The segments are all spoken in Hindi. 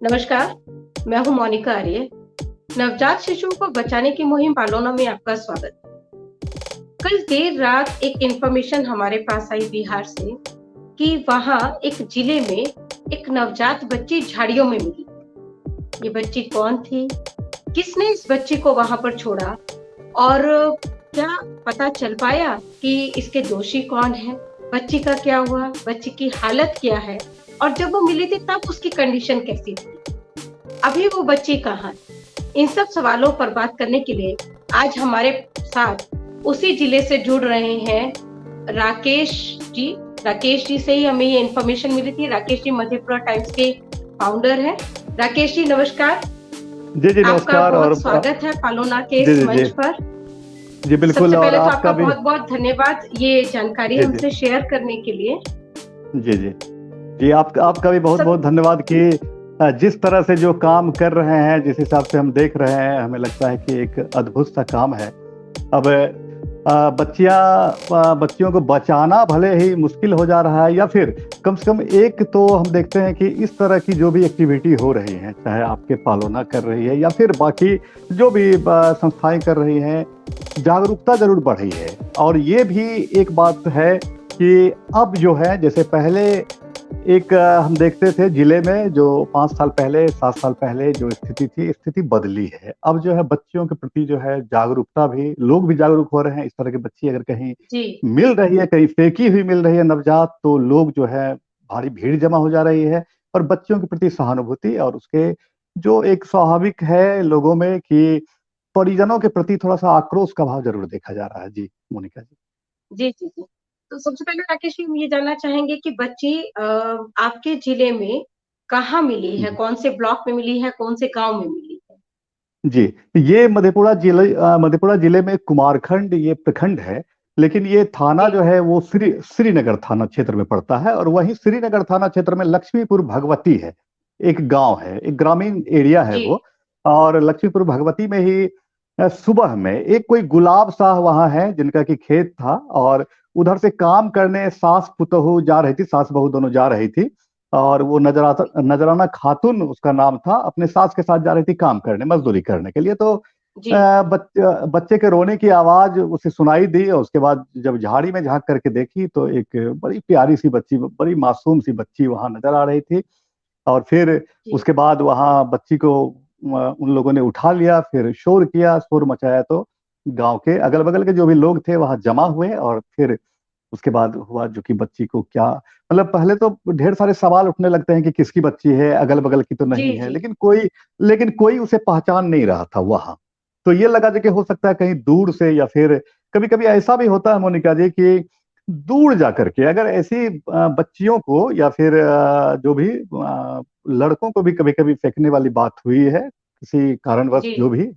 नमस्कार, मैं हूँ मोनिका आर्य। नवजात शिशुओं को बचाने की मुहिम पालोना में आपका स्वागत। कल देर रात एक इंफॉर्मेशन हमारे पास आई बिहार से कि वहाँ एक जिले में एक नवजात बच्ची झाड़ियों में मिली। ये बच्ची कौन थी? किसने इस बच्ची को वहाँ पर छोड़ा? और क्या पता चल पाया कि इसके दोषी कौन है? बच्ची का क्या हुआ? बच्ची की हालत क्या है? और जब वो मिली थी तब उसकी कंडीशन कैसी थी? अभी वो बच्ची कहाँ है? इन सब सवालों पर बात करने के लिए आज हमारे साथ उसी जिले से जुड़ रहे हैं राकेश जी। राकेश जी से ही हमें ये इन्फॉर्मेशन मिली थी। राकेश जी मधेपुरा टाइम्स के फाउंडर हैं। राकेश जी नमस्कार। जी जी आपका नमस्कार। और बहुत स्वागत है पालोना के जी इस जी जी मंच पर। जी बिल्कुल। सबसे और पहले तो आपका आपका भी। बहुत बहुत धन्यवाद ये जानकारी जी जी हमसे शेयर करने के लिए। जी जी जी आपका भी बहुत बहुत सब धन्यवाद कि जिस तरह से जो काम कर रहे हैं, जिस हिसाब से हम देख रहे हैं, हमें लगता है कि एक अद्भुत सा काम है। अब बच्चियों को बचाना भले ही मुश्किल हो जा रहा है, या फिर कम से कम एक तो हम देखते हैं कि इस तरह की जो भी एक्टिविटी हो रही है, चाहे आपके पालोना कर रही है या फिर बाकी जो भी संस्थाएं कर रही हैं, जागरूकता जरूर बढ़ रही है। और ये भी एक बात है कि अब जो है, जैसे पहले एक हम देखते थे जिले में जो 5 साल पहले 7 साल पहले जो स्थिति थी, स्थिति बदली है। अब जो है बच्चियों के प्रति जो है जागरूकता भी, लोग भी जागरूक हो रहे हैं। इस तरह की बच्ची अगर कहीं जी मिल रही है, कहीं फेंकी हुई मिल रही है नवजात, तो लोग जो है भारी भीड़ जमा हो जा रही है। और बच्चियों के प्रति सहानुभूति और उसके जो एक स्वाभाविक है लोगों में कि परिजनों के प्रति थोड़ा सा आक्रोश का भाव जरूर देखा जा रहा है। जी मोनिका जी। जी जी जी। तो सबसे पहले राकेश जी हम ये जानना चाहेंगे कि बच्ची आपके जिले में कहाँ मिली है? कौन से ब्लॉक में मिली है? कौन से गांव में मिली है? जी, ये मधेपुरा जिले में कुमारखंड ये प्रखंड है। लेकिन ये थाना जी जो है वो श्रीनगर थाना क्षेत्र में पड़ता है। और वहीं श्रीनगर थाना क्षेत्र में लक्ष्मीपुर भगवती है, एक गांव है, एक ग्रामीण एरिया है जी वो। और लक्ष्मीपुर भगवती में ही सुबह में एक कोई गुलाब साह वहां है जिनका कि खेत था, और उधर से काम करने सास पुतोहू जा रही थी, सास बहू दोनों जा रही थी। और वो नजराना खातून उसका नाम था, अपने सास के साथ जा रही थी काम करने, मजदूरी करने के लिए। तो जी बच्चे के रोने की आवाज उसे सुनाई दी, और उसके बाद जब झाड़ी में झांक करके देखी तो एक बड़ी प्यारी सी बच्ची, बड़ी मासूम सी बच्ची वहां नजर आ रही थी। और फिर जी उसके बाद वहां बच्ची को उन लोगों ने उठा लिया, फिर शोर किया, शोर मचाया। तो गांव के अगल बगल के जो भी लोग थे वहां जमा हुए, और फिर उसके बाद हुआ जो कि बच्ची को क्या, मतलब पहले तो ढेर सारे सवाल उठने लगते हैं कि किसकी बच्ची है, अगल बगल की तो जी नहीं है। जी लेकिन कोई उसे पहचान नहीं रहा था वहां। तो ये लगा कि हो सकता है कहीं दूर से, या फिर कभी कभी ऐसा भी होता है मोनिका जी कि दूर जा करके अगर ऐसी बच्चियों को या फिर जो भी लड़कों को भी कभी कभी फेंकने वाली बात हुई है, किसी कारणवश जी जो भी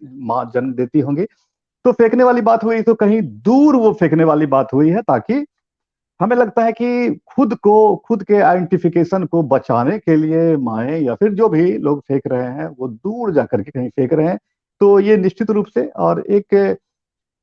माँ जन्म देती होंगी, तो फेंकने वाली बात हुई तो कहीं दूर वो फेंकने वाली बात हुई है, ताकि हमें लगता है कि खुद के आइडेंटिफिकेशन को बचाने के लिए माए या फिर जो भी लोग फेंक रहे हैं वो दूर जाकर के कहीं फेंक रहे हैं। तो ये निश्चित रूप से, और एक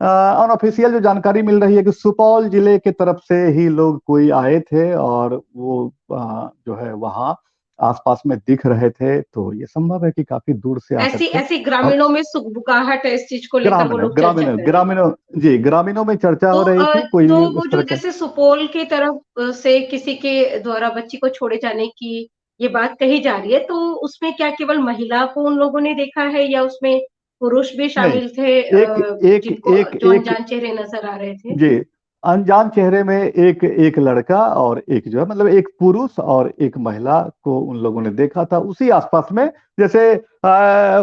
अनऑफिशियल जो जानकारी मिल रही है कि सुपौल जिले के तरफ से ही लोग कोई आए थे, और वो जो है वहाँ आसपास में दिख रहे थे। तो ये संभव है कि काफी दूर से आकर ऐसी के ऐसी ग्रामीणों में सुगबुगाहट है, इस चीज को लेकर वो लोग चर्चा ग्रामीणों कर रहे हैं। ग्रामीणों जी, ग्रामीणों में चर्चा तो हो रही थी तो कोई वो इस जो तरह का। जैसे सुपौल की तरफ से किसी के द्वारा बच्ची को छोड़े जाने की ये बात कही जा रही है, तो उसमें क्या केवल महिला को उन लोगों ने देखा है या उसमें पुरुष भी नहीं, शामिल थे एक एक जिनको एक जो एक अनजान चेहरे नजर आ रहे थे? जी, अनजान चेहरे में एक एक लड़का और एक जो है, मतलब एक पुरुष और एक महिला को उन लोगों ने देखा था उसी आसपास में। जैसे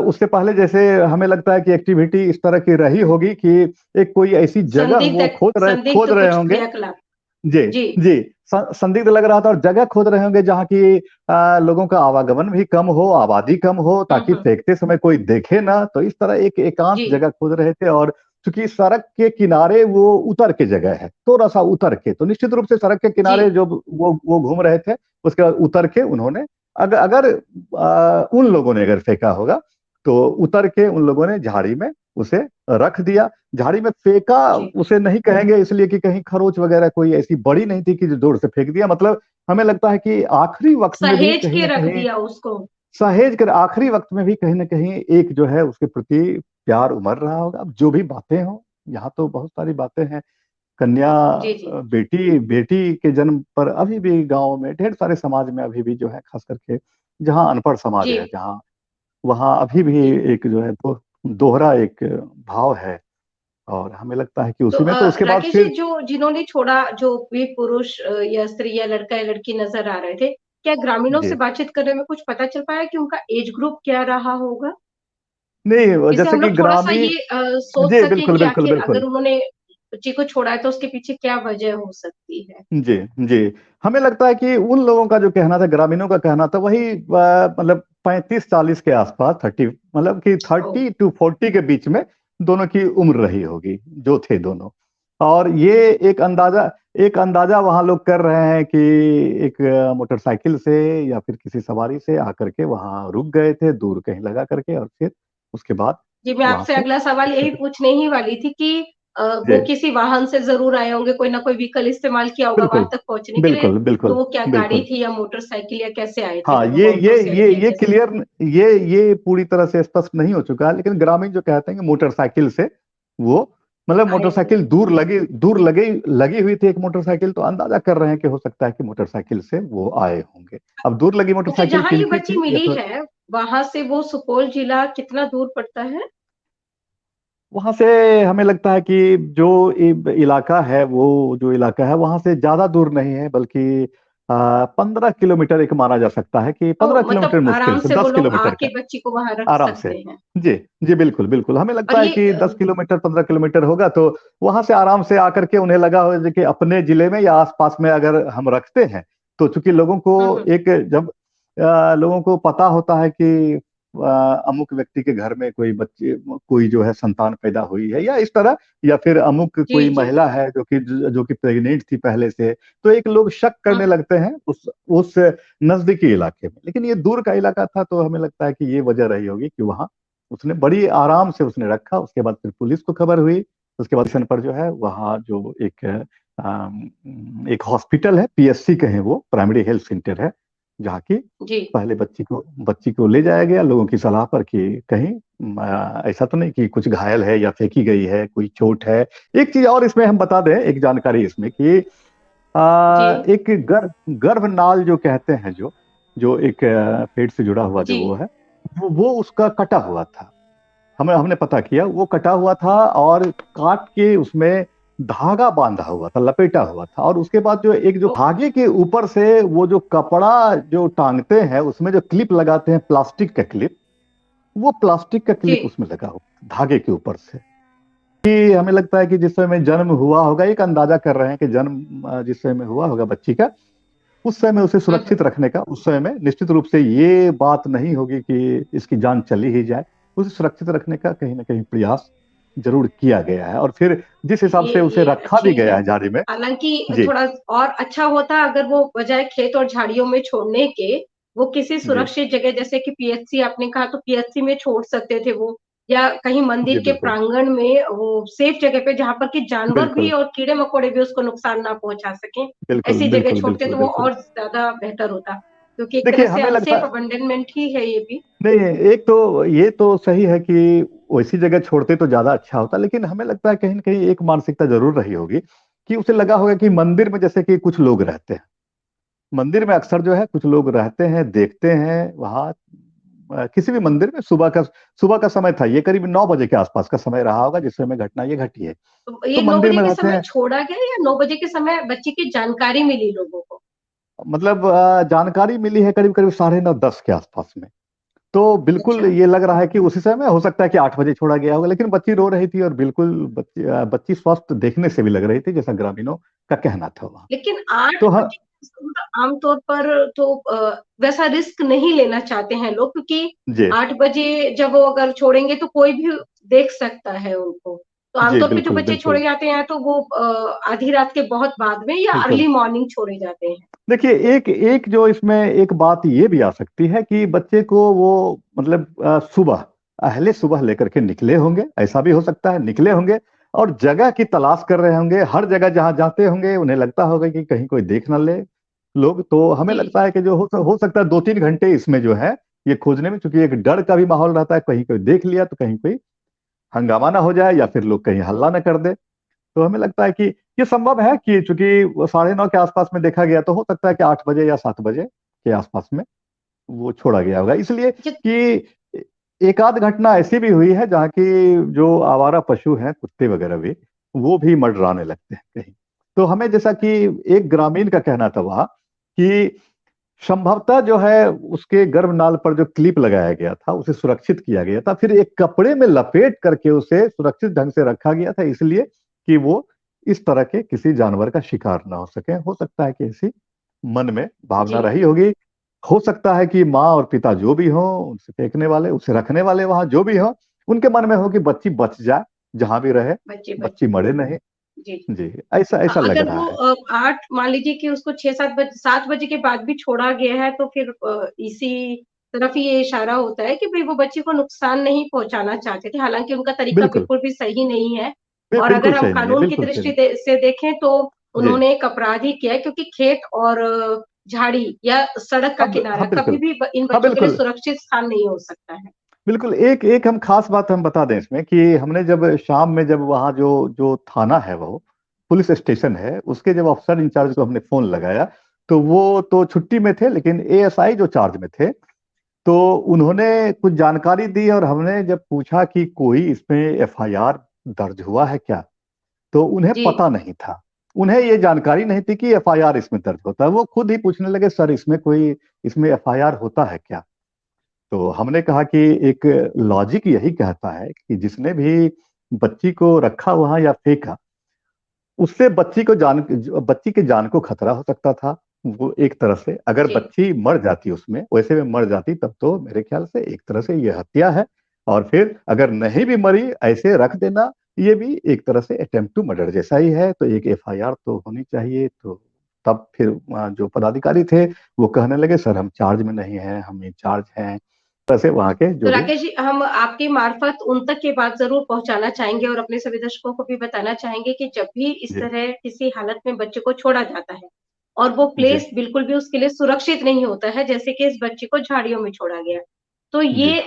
उससे पहले जैसे हमें लगता है कि एक्टिविटी इस तरह की रही होगी कि एक कोई ऐसी जगह वो खोद संदिग्ध रहे कुछ होंगे। क्रियाकलाप। जी जी जी, संदिग्ध लग रहा था, और जगह खोद रहे होंगे जहाँ की लोगों का आवागमन भी कम हो, आबादी कम हो, ताकि हम्म। फेंकते समय कोई देखे ना। तो इस तरह एक एकांत जी जगह खोद रहे थे। और चूंकि सड़क के किनारे वो उतर के जगह है, थोड़ा सा उतर के, तो निश्चित रूप से सड़क के जी किनारे जो वो घूम रहे थे, उसके बाद उतर के उन्होंने, अगर अगर उन लोगों ने अगर फेंका होगा, तो उतर के उन लोगों ने झाड़ी में उसे रख दिया। झाड़ी में फेंका जी उसे नहीं कहेंगे, इसलिए कि कहीं खरोच वगैरह कोई ऐसी बड़ी नहीं थी कि जो दूर से फेंक दिया। मतलब हमें लगता है कि आखिरी वक्त में भी सहेज कहीं के ना रख कहीं। दिया उसको। सहेज कर आखिरी वक्त में भी कहीं ना कहीं एक जो है उसके प्रति प्यार उमड़ रहा होगा। अब जो भी बातें हों, यहाँ तो बहुत सारी बातें हैं। कन्या जी जी बेटी बेटी के जन्म पर अभी भी गांव में ढेर सारे समाज में अभी भी जो है, खास करके जहाँ अनपढ़ समाज जी है, जहाँ वहाँ अभी भी जी। एक जो है दोहरा एक भाव है। और हमें लगता है कि तो उसी में तो उसके बाद राकेश जी, फिर जो जिन्होंने छोड़ा, जो भी पुरुष या स्त्री या लड़का या लड़की नजर आ रहे थे, क्या ग्रामीणों से जी बातचीत करने में कुछ पता चल पाया कि उनका एज ग्रुप क्या रहा होगा, नहीं, जिससे जैसे हम कि लोग थोड़ा सा ग्रामीण, ये सोच जी सकें बिल्कुल कि बिल्कुल आखिर बिल्कुल। अगर उन्होंने बच्ची को छोड़ा है तो उसके पीछे क्या वजह हो सकती है। जी जी। हमें लगता है कि उन लोगों का जो कहना था, ग्रामीणों का कहना था, वही मतलब 35-40 के आसपास, 30, मतलब कि ओ, 30 to 40 के बीच में दोनों की उम्र रही होगी, जो थे दोनों। और ये एक अंदाजा वहां लोग कर रहे हैं कि एक मोटरसाइकिल से या फिर किसी सवारी से आकर के वहां रुक गए थे, दूर कहीं लगा करके, और फिर उसके बाद जी, मैं वहां आपसे से अगला सवाल यही पूछने ही वाली थी कि जी वो किसी वाहन से ज़रूर आए होंगे, कोई ना कोई व्हीकल इस्तेमाल किया होगा वहाँ बिल्कुल तक पहुँचने के लिए, बिल्कुल तो बिल्कुल वो क्या गाड़ी बिल्कुल। थी या मोटरसाइकिल या कैसे आए थे हाँ, फिर वो ये ऑटो ये से ये या ये कैसे? क्लियर, ये पूरी तरह से स्पष्ट नहीं हो चुका है, लेकिन ग्रामीण जो कहते हैं कि मोटरसाइकिल से वो, मतलब आए थे। मोटरसाइकिल दूर लगी लगी हुई थी एक मोटरसाइकिल, तो अंदाजा कर रहे हैं कि हो सकता है कि मोटरसाइकिल से वो आए होंगे। अब दूर लगी अच्छा, मोटरसाइकिल जहाँ ये किनकी बच्ची थी ये मिली तो, है, वहाँ से वो सुपौल जिला कितना दूर पड़ता है? वहां से हमें लगता है कि जो इलाका है, वो जो इलाका है वहां से ज्यादा दूर नहीं है, बल्कि 15 किलोमीटर एक माना जा सकता है, कि तो 15 किलोमीटर मतलब मुश्किल आराम से से वो दस लोग किलोमीटर आके का बच्ची को वहाँ रख आराम से। सकते हैं। जी जी बिल्कुल बिल्कुल, हमें लगता और है ये कि 10 किलोमीटर 15 किलोमीटर होगा, तो वहां से आराम से आकर के उन्हें लगा हो कि अपने जिले में या आसपास में अगर हम रखते हैं, तो चूंकि लोगों को हुँ, हुँ। एक जब लोगों को पता होता है कि अमुक व्यक्ति के घर में कोई बच्चे, कोई जो है संतान पैदा हुई है या इस तरह, या फिर अमुक जी, कोई जी। महिला है जो कि प्रेग्नेंट थी पहले से, तो एक लोग शक हुँ, करने हुँ। लगते हैं उस नजदीकी इलाके में। लेकिन ये दूर का इलाका था, तो हमें लगता है कि ये वजह रही होगी कि वहाँ उसने बड़ी आराम से उसने रखा। उसके बाद फिर पुलिस को खबर हुई। उसके बाद स्टेशन पर जो है वहाँ जो एक हॉस्पिटल है, पीएचसी कहें, वो प्राइमरी हेल्थ सेंटर है, जहाँ की जी। पहले बच्ची को ले जाया गया लोगों की सलाह पर कि कहीं ऐसा तो नहीं कि कुछ घायल है या फेंकी गई है, कोई चोट है। एक चीज और इसमें हम बता दें, एक जानकारी इसमें कि जी। एक गर्भनाल जो कहते हैं, जो जो एक पेट से जुड़ा हुआ जो जी। वो है, वो उसका कटा हुआ था। हमने पता किया, वो कटा हुआ था और काट के उसमें धागा बांधा हुआ था, लपेटा हुआ था। और उसके बाद जो एक जो ओ, धागे के ऊपर से वो जो कपड़ा जो टांगते हैं, उसमें जो क्लिप लगाते हैं, प्लास्टिक का क्लिप, वो प्लास्टिक का जी। क्लिप उसमें लगा हुआ था, धागे के ऊपर से। कि हमें लगता है कि जिस समय जन्म हुआ होगा, एक अंदाजा कर रहे हैं कि जन्म जिस समय हुआ होगा बच्ची का, उस समय उसे हुँ, हुँ। सुरक्षित रखने का, उस समय में निश्चित रूप से ये बात नहीं होगी कि इसकी जान चली ही जाए। उसे सुरक्षित रखने का कहीं ना कहीं प्रयास जरूर किया गया है, और फिर जिस हिसाब से उसे ये रखा भी अच्छी गया है। है झाड़ी में। हालाँकि जी थोड़ा और अच्छा होता अगर वो बजाय खेत और झाड़ियों में छोड़ने के, वो किसी जी सुरक्षित जगह जैसे कि पीएचसी आपने कहा तो पीएचसी में छोड़ सकते थे वो, या कहीं जी मंदिर के बिल्कुल प्रांगण में वो सेफ जगह पे जहाँ पर कि जानवर भी बिल्कुल और कीड़े-मकोड़े भी उसको नुकसान ना पहुँचा सकें, बिल्कुल ऐसी जगह बिल्कुल छोड़ते बिल्कुल तो वो बिल्कुल। और ज़्यादा बेहतर होता। क्योंकि एक तरह देखिए से हमें लगता अनसेफ है, अबंडनमेंट ही है ये भी। नहीं, एक तो ये तो सही है कि वैसी जगह छोड़ते तो ज्यादा अच्छा होता, लेकिन हमें लगता है कहीं ना कहीं एक मानसिकता जरूर रही होगी कि उसे लगा होगा कि मंदिर में जैसे कि कुछ लोग रहते हैं, मंदिर में अक्सर जो है कुछ लोग रहते हैं, देखते हैं वहाँ। किसी भी मंदिर में सुबह का समय था, ये करीब 9 बजे के आसपास का समय रहा होगा जिस समय घटना ये घटी है। तो तो ये 9 मंदिर बजे में के रहते समय हैं, छोड़ा गया या 9 बजे के समय बच्ची की जानकारी मिली लोगों को? मतलब जानकारी मिली है करीब करीब 9:30 10 के आसपास में। तो बिल्कुल अच्छा। ये लग रहा है कि उसी समय, हो सकता है कि 8 बजे छोड़ा गया होगा, लेकिन बच्ची रो रही थी और बिल्कुल बच्ची स्वस्थ देखने से भी लग रही थी, जैसा ग्रामीणों का कहना था वहाँ। लेकिन 8 तो हाँ बजे मतलब आमतौर पर तो वैसा रिस्क नहीं लेना चाहते हैं लोग, क्योंकि जी 8 बजे जब वो अगर छोड़ेंगे तो कोई भी देख सकता है उनको। तो जी आमतौर पे जो बिल्कुल बच्चे बिल्कुल छोड़े जाते हैं तो वो आधी रात के बहुत बाद में या बिल्कुल। अर्ली मॉर्निंग छोड़े जाते हैं। देखिए एक एक जो इसमें एक बात ये भी आ सकती है कि बच्चे को वो, मतलब सुबह, अहले सुबह लेकर के निकले होंगे, ऐसा भी हो सकता है, निकले होंगे और जगह की तलाश कर रहे होंगे। हर जगह जहां जाते होंगे उन्हें लगता होगा कि कहीं कोई देख ना ले लोग। तो हमें जी, लगता है कि जो हो सकता है 2-3 घंटे इसमें जो है ये खोजने में, क्योंकि एक डर का भी माहौल रहता है, कहीं कोई देख लिया तो कहीं कोई हंगामा ना हो जाए या फिर लोग कहीं हल्ला ना कर दे। तो हमें लगता है कि ये संभव है कि चूंकि वो 9:30 के आसपास में देखा गया, तो हो सकता है कि 8 बजे या 7 बजे के आसपास में वो छोड़ा गया होगा, इसलिए जित कि एक आध घटना ऐसी भी हुई है जहाँ की जो आवारा पशु हैं, कुत्ते वगैरह भी, वो भी मंडराने लगते हैं कहीं। तो हमें, जैसा कि एक ग्रामीण का कहना था वहां, कि संभवतः जो है उसके गर्भनाल पर जो क्लिप लगाया गया था उसे सुरक्षित किया गया था, फिर एक कपड़े में लपेट करके उसे सुरक्षित ढंग से रखा गया था, इसलिए कि वो इस तरह के किसी जानवर का शिकार ना हो सके। हो सकता है कि ऐसी मन में भावना जी रही होगी। हो सकता है कि माँ और पिता जो भी हों, उसे फेंकने वाले, उसे रखने वाले वहां जो भी हों, उनके मन में हो कि बच्ची बच जाए, जहां भी रहे, बच्चे बच्ची बच्चे मरे नहीं। जी जी, ऐसा ऐसा लग अगर रहा वो है। 8 मान लीजिए कि उसको 6-7 बजे के बाद भी छोड़ा गया है, तो फिर इसी तरफ ही ये इशारा होता है कि भई वो बच्चे को नुकसान नहीं पहुँचाना चाहते थे। हालाँकि उनका तरीका बिल्कुल। बिल्कुल भी सही नहीं है और बिल्कुल अगर हम सही नहीं है, कानून की बिल्कुल सही दृष्टि नहीं। से देखें तो जी। उन्होंने एक अपराध ही किया है, क्योंकि खेत और झाड़ी या सड़क का हाँ किनारा हाँ कभी बिल्कुल। भी इन हाँ बच्चों के लिए बिल्कुल। सुरक्षित स्थान नहीं हो सकता है। बिल्कुल, एक एक हम खास बात हम बता दें इसमें, कि हमने जब शाम में, जब वहाँ जो जो थाना है, वो पुलिस स्टेशन है, उसके जब अफसर इंचार्ज को हमने फोन लगाया, तो वो तो छुट्टी में थे, लेकिन एएसआई जो चार्ज में थे, तो उन्होंने कुछ जानकारी दी, और हमने जब पूछा कि कोई इसमें एफआईआर दर्ज हुआ है क्या, तो उन्हें जी, पता नहीं था। उन्हें ये जानकारी नहीं थी कि एफआईआर इसमें दर्ज होता है। वो खुद ही पूछने लगे, सर इसमें एफआईआर होता है क्या? तो हमने कहा कि एक लॉजिक यही कहता है कि जिसने भी बच्ची को रखा वहां या फेंका, उससे बच्ची की जान को खतरा हो सकता था। वो एक तरह से, अगर जी, बच्ची मर जाती उसमें, वैसे में मर जाती, तब तो मेरे ख्याल से एक तरह से ये हत्या है। और फिर अगर नहीं भी मरी, ऐसे रख देना, ये भी एक तरह से अटेम्प्ट टू मर्डर जैसा ही है। तो एक एफआईआर तो होनी चाहिए। तो तब फिर वहाँ जो पदाधिकारी थे, वो कहने लगे, सर हम चार्ज में नहीं हैं, हम इंचार्ज हैं। वैसे वहाँ के तो जो भी। राकेश जी, हम आपके मार्फत उन तक ये बात ज़रूर पहुँचाना चाहेंगे और अपने सभी दर्शकों को भी बताना चाहेंगे कि जब भी इस जी। तरह किसी हालत में बच्चे को छोड़ा जाता है और वो जी। प्लेस बिल्कुल भी उसके लिए सुरक्षित नहीं होता है, जैसे कि इस बच्चे को झाड़ियों में छोड़ा गया। तो जी। ये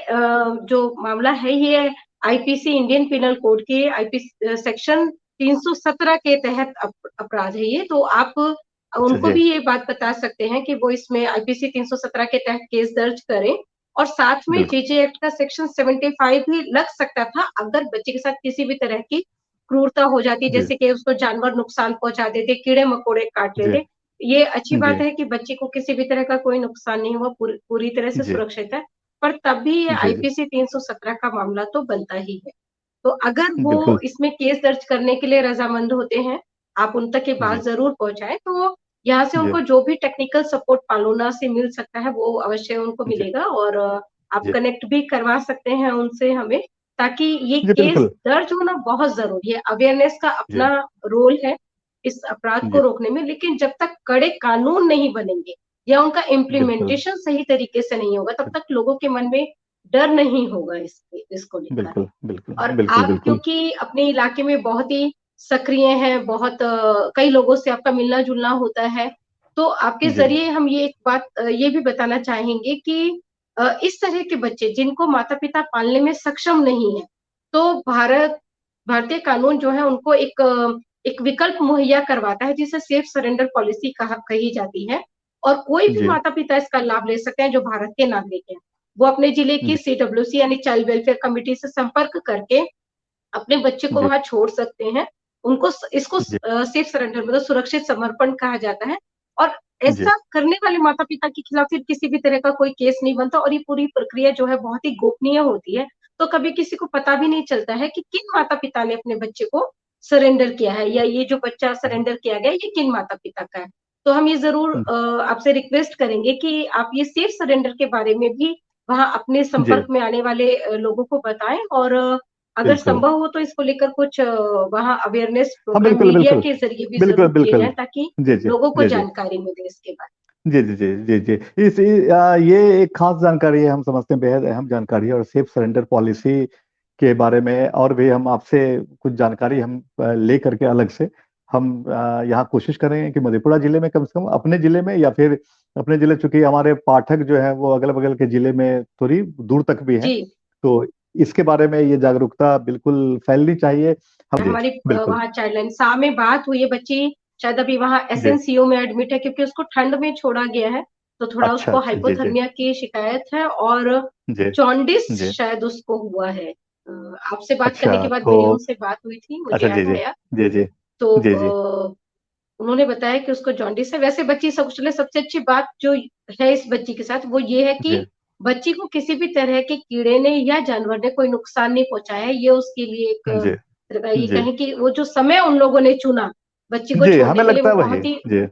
जो मामला है, ये आईपीसी इंडियन पिनल कोड के सेक्शन 317 के तहत अपराध है ये। तो आप अच्छा उनको जी। भी ये बात बता सकते हैं कि वो इसमें आईपीसी 317 के तहत केस दर्ज करें और साथ में बिल्कुल। जेजे एक्ट का सेक्शन 75 भी लग सकता था, अगर बच्चे के साथ किसी भी तरह की क्रूरता हो जाती, जी। जैसे कि उसको जानवर नुकसान पहुँचा देते, कीड़े-मकोड़े काट जी। लेते। ये अच्छी जी। बात है कि बच्चे को किसी भी तरह का कोई नुकसान नहीं हुआ, पूरी तरह से जी। सुरक्षित है। पर तब भी ये जी। जी। आईपीसी 317 का मामला तो बनता ही है। तो अगर वो बिल्कुल। इसमें केस दर्ज करने के लिए रज़ामंद होते हैं, आप उन तक ये बात जी। ज़रूर पहुँचाएँ, तो यहाँ से जी। उनको जो भी टेक्निकल सपोर्ट पालोना से मिल सकता है, वो अवश्य उनको जी। मिलेगा और आप जी। कनेक्ट भी करवा सकते हैं उनसे हमें, ताकि ये जी। केस बिल्कुल। दर्ज होना बहुत ज़रूरी है। अवेयरनेस का जी। अपना रोल है इस अपराध को जी। रोकने में, लेकिन जब तक कड़े कानून नहीं बनेंगे या उनका बिल्कुल। इम्प्लीमेंटेशन सही तरीके से नहीं होगा, तब तक लोगों के मन में डर नहीं होगा इसको लेकर। बिल्कुल। बिल्कुल। और बिल्कुल। आप बिल्कुल। क्योंकि अपने इलाके में बहुत ही सक्रिय हैं, बहुत कई लोगों से आपका मिलना-जुलना होता है, तो आपके जी। ज़रिए हम ये एक बात ये भी बताना चाहेंगे कि इस तरह के बच्चे जिनको माता-पिता पालने में सक्षम नहीं हैं, तो भारतीय कानून जो है उनको एक विकल्प मुहैया करवाता है, जिसे सेफ सरेंडर पॉलिसी कही जाती है और कोई भी जी। माता-पिता इसका लाभ ले सकते हैं जो भारत के नागरिक हैं। वो अपने जिले की जी। सीडब्ल्यूसी यानी चाइल्ड वेलफेयर कमिटी से संपर्क करके अपने बच्चे को जी। वहाँ छोड़ सकते हैं। उनको इसको जी। सेफ सरेंडर मतलब सुरक्षित समर्पण कहा जाता है और जी। ऐसा करने वाले माता-पिता के खिलाफ फिर किसी भी तरह का कोई केस नहीं बनता और ये पूरी प्रक्रिया जो है बहुत ही गोपनीय होती है। तो कभी किसी को पता भी नहीं चलता है कि किन माता-पिता ने अपने बच्चे को सरेंडर किया है या ये जो बच्चा सरेंडर किया गया है, ये किन माता-पिता का है। तो हम ये ज़रूर आपसे रिक्वेस्ट करेंगे कि आप ये सेफ सरेंडर के बारे में भी वहाँ अपने जी। संपर्क में आने वाले लोगों को बताएँ और अगर बिल्कुल। संभव हो तो इसको लेकर कुछ वहाँ अवेयरनेस हाँ प्रोग्राम बिल्कुल। मीडिया बिल्कुल। के ज़रिए भी बिल्कुल। ज़रूर किए बिल्कुल। जाएँ ताकि जी। जी। लोगों को जी। जी। जानकारी मिले इसके बारे जी। जी। जी। जी। जी। ये एक खास जानकारी है, हम समझते हैं बेहद अहम जानकारी है। और सेफ सरेंडर पॉलिसी के बारे में और भी हम आपसे कुछ जानकारी हम ले करके अलग से हम यहाँ कोशिश करेंगे कि मधेपुरा जिले में, कम से कम अपने जिले में, या फिर अपने जिले, चूंकि हमारे पाठक जो है वो अगल बगल के जिले में थोड़ी दूर तक भी है, जी, तो इसके बारे में ये जागरूकता बिल्कुल फैलनी चाहिए। हम जी हमारी बिल्कुल। वहाँ चाइल्डलाइन शाह में बात हुई है, बच्ची शायद अभी वहाँ जी। एसएनसीयू में एडमिट है क्योंकि उसको ठंड में छोड़ा गया है, तो थोड़ा अच्छा उसको अच्छा। जी जी। हाइपोथर्मिया की शिकायत है और जी जॉन्डिस जी। शायद उसको हुआ है। आपसे बात अच्छा करने के बाद तो मेरी उनसे बात हुई थी, मुझे अच्छा। जी याद जी। आया। जी जी। तो जी जी। उन्होंने बताया कि उसको जॉन्डिस है। वैसे बच्ची सबसे अच्छी बात जो है इस बच्ची के साथ वो ये है कि जी बच्ची को किसी भी तरह के कीड़े ने या जानवर ने कोई नुकसान नहीं पहुँचाया है। ये उसके लिए एक जी। ये जी कहें कि वो जो समय उन लोगों ने चुना बच्ची को जी छोड़ने हमें के लिए लगता वो है वही। बहुत ही जी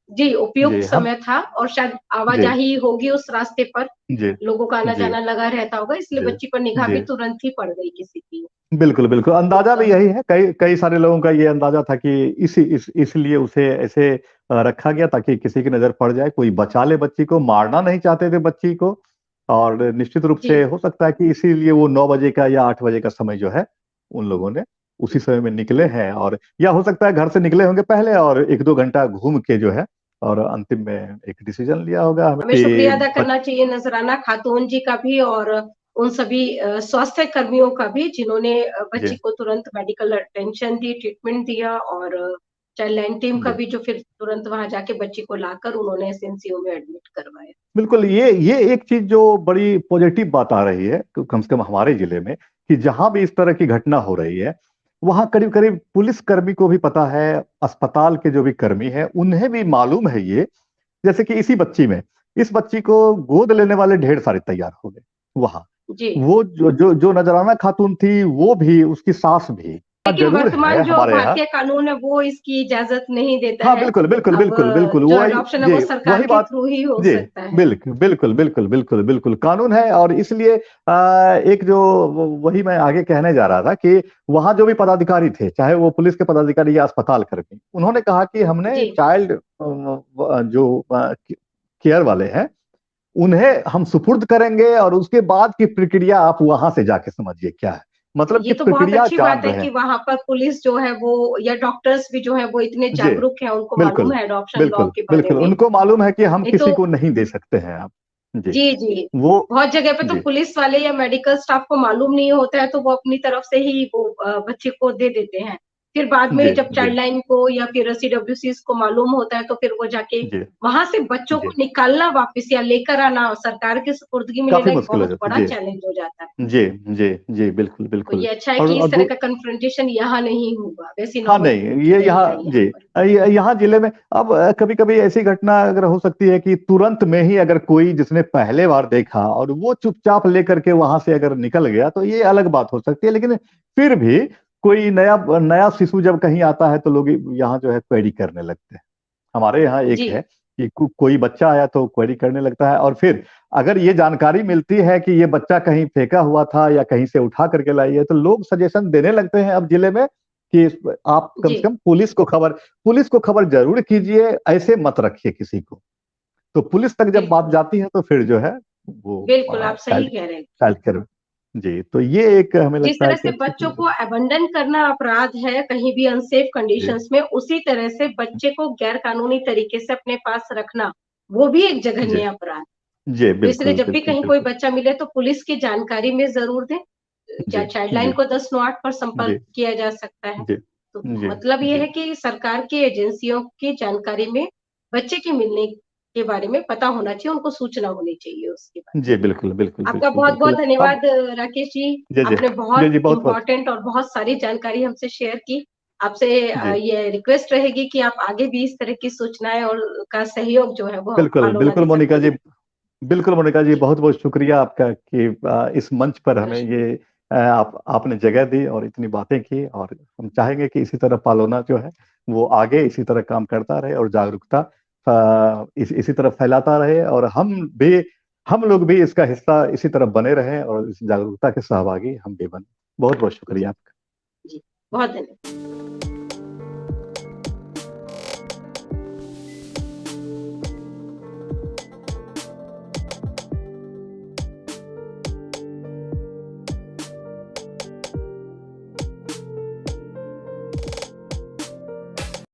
जी, उपयुक्त जी हम। समय था और शायद जी आवाजाही होगी उस रास्ते पर, जी। लोगों का जी आना-जाना लगा रहता होगा इसलिए जी। बच्ची पर निगाह जी भी तुरंत ही पड़ गई किसी की। बिल्कुल बिल्कुल, तो अंदाजा भी यही है, कई कई सारे लोगों का ये अंदाजा था कि इसलिए उसे ऐसे रखा गया ताकि किसी की नजर पड़ जाए, कोई बचा ले बच्ची को, मारना नहीं चाहते थे बच्ची को। और निश्चित रूप जी, से हो सकता है कि इसीलिए वो 9 बजे का या 8 बजे का समय जो है उन लोगों ने उसी समय में निकले हैं, और या हो सकता है घर से निकले होंगे पहले और 1-2 घंटा घूम के जो है और अंतिम में एक डिसीजन लिया होगा हमें हमें कि शुक्रिया अदा करना चाहिए नज़राना खातून जी का भी और उन सभी स्वास्थ्य कर्मियों का भी जिन्होंने जी बच्ची को तुरंत मेडिकल अटेंशन दी, ट्रीटमेंट दिया और चाइल्डलाइन टीम का जी भी जो फिर तुरंत वहाँ जाके बच्ची को लाकर उन्होंने एसएनसीयू में एडमिट करवाया। बिल्कुल, ये एक चीज जो बड़ी पॉजिटिव बात आ रही है कम से कम हमारे जिले में, कि जहां भी इस तरह की घटना हो रही है वहां करीब करीब पुलिस कर्मी को भी पता है, अस्पताल के जो भी कर्मी है उन्हें भी मालूम है ये। जैसे कि इसी बच्ची में, इस बच्ची को गोद लेने वाले ढेर सारे तैयार हो गए वहां। जी। वो जो नजराना खातून थी वो भी, उसकी सास भी। हाँ, लेकिन जरूर है वर्तमान जो हमारे यहाँ। भारतीय कानून है वो इसकी इजाज़त नहीं देता हाँ है। बिल्कुल बिल्कुल अब बिल्कुल बिल्कुल, जो वही एडॉप्शन है जी वो सरकार वही के बात। थ्रू ही हो जी सकता है। बिल्कुल बिल्कुल बिल्कुल बिल्कुल बिल्कुल कानून है, और इसलिए एक जो वही मैं आगे कहने जा रहा था कि वहां जो भी पदाधिकारी थे, चाहे वो पुलिस के पदाधिकारी या अस्पताल कर्मी, उन्होंने कहा कि हमने जी, चाइल्ड जो केयर वाले हैं उन्हें हम सुपुर्द करेंगे, और उसके बाद की प्रक्रिया आप वहां से जाके समझिए क्या है, मतलब ये कि तो बहुत प्रक्रिया अच्छी जान बात है रहे कि हैं। वहाँ पर पुलिस जो है वो या डॉक्टर्स भी जो है वो इतने जी जागरूक हैं, उनको मालूम बिल्कुल है एडॉप्शन लॉ बिल्कुल के बारे बिल्कुल, में। उनको मालूम है कि हम नहीं तो किसी को नहीं दे सकते हैं आप। जी जी, जी। वो। बहुत जगह पे तो जी पुलिस वाले या मेडिकल स्टाफ को मालूम नहीं होता है, तो वो अपनी तरफ से ही वो बच्चे को दे देते हैं। फिर बाद जी में जब जी चाइल्ड लाइन को या फिर सीडब्ल्यूसीज़ को मालूम होता है, तो फिर वो जाके जी वहाँ से बच्चों जी को निकालना वापस या लेकर आना सरकार के सुपुर्दगी में काफी लेना एक मुश्किल हो बहुत जाता है। बड़ा जी चैलेंज हो जाता है। जी जी जी बिल्कुल तो बिल्कुल। ये अच्छा है कि और इस तरह का कन्फ्रंटेशन यहाँ नहीं हुआ, वैसी हाँ नौबत नहीं, ये नहीं यहाँ आई जी यहाँ पर। यहाँ जिले में अब कभी कभी ऐसी घटना अगर हो सकती है कि तुरंत में ही अगर कोई जिसने पहले बार देखा और वो चुपचाप लेकर के वहां से अगर निकल गया तो ये अलग बात हो सकती है, लेकिन फिर भी कोई नया नया शिशु जब कहीं आता है तो लोग यहाँ जो है क्वेरी करने लगते हैं। हमारे यहाँ एक जी, है कि कोई बच्चा आया तो क्वेरी करने लगता है, और फिर अगर ये जानकारी मिलती है कि ये बच्चा कहीं फेंका हुआ था या कहीं से उठा करके लाई है तो लोग सजेशन देने लगते हैं अब जिले में कि आप कम जी। से कम पुलिस को खबर जरूर कीजिए, ऐसे मत रखिए किसी को। तो पुलिस तक जब बात बिल्कुल, जाती है तो फिर जो है वो बिल्कुल आप सही चाइल्ड कह रहे हैं। Child care. जी तो ये एक हमें जिस लगता है तरह कि से अच्छी बच्चों चीज है। को अबंडन करना अपराध है कहीं भी अनसेफ जी कंडीशंस में, उसी तरह से बच्चे को गैर कानूनी तरीके से अपने पास रखना, वो भी एक जी जघन्य अपराध। जी तो इसलिए बिल्कुल जब भी बिल्कुल कहीं कोई बिल्कुल। बच्चा मिले तो पुलिस की जानकारी में ज़रूर दें। जी चाइल्ड लाइन जी को 10-9-8 पर संपर्क जी किया जा सकता है। जी तो जी मतलब ये जी है कि सरकार की एजेंसियों की जानकारी में बच्चे के मिलने के बारे में पता होना चाहिए, उनको सूचना होनी चाहिए उसके बारे जी बिल्कुल बिल्कुल में। आपका बिल्कुल बहुत-बहुत बिल्कुल अब। धन्यवाद राकेश जी। जी जी आपने जी बहुत जी बहुत बहुत। इम्पोर्टेंट और बहुत सारी जानकारी हमसे शेयर की। आपसे जी ये रिक्वेस्ट रहेगी कि आप आगे भी इस तरह की सूचनाएँ और का सहयोग जो है वो बिल्कुल पालोना बिल्कुल के साथ मोनिका जी, करें। बिल्कुल मोनिका जी, बहुत बहुत शुक्रिया आपका कि इस मंच पर हमें नमस्कार। ये आपने जगह दी और इतनी बातें की, और हम चाहेंगे कि इसी तरह पालोना जो है वो आगे इसी तरह काम करता रहे और जागरूकता इसी तरह फैलाता रहे, और हम लोग भी इसका हिस्सा इसी तरह बने रहें और इस जागरूकता के सहभागी हम भी बने। बहुत बहुत जी, शुक्रिया आपका। जी। बहुत धन्यवाद।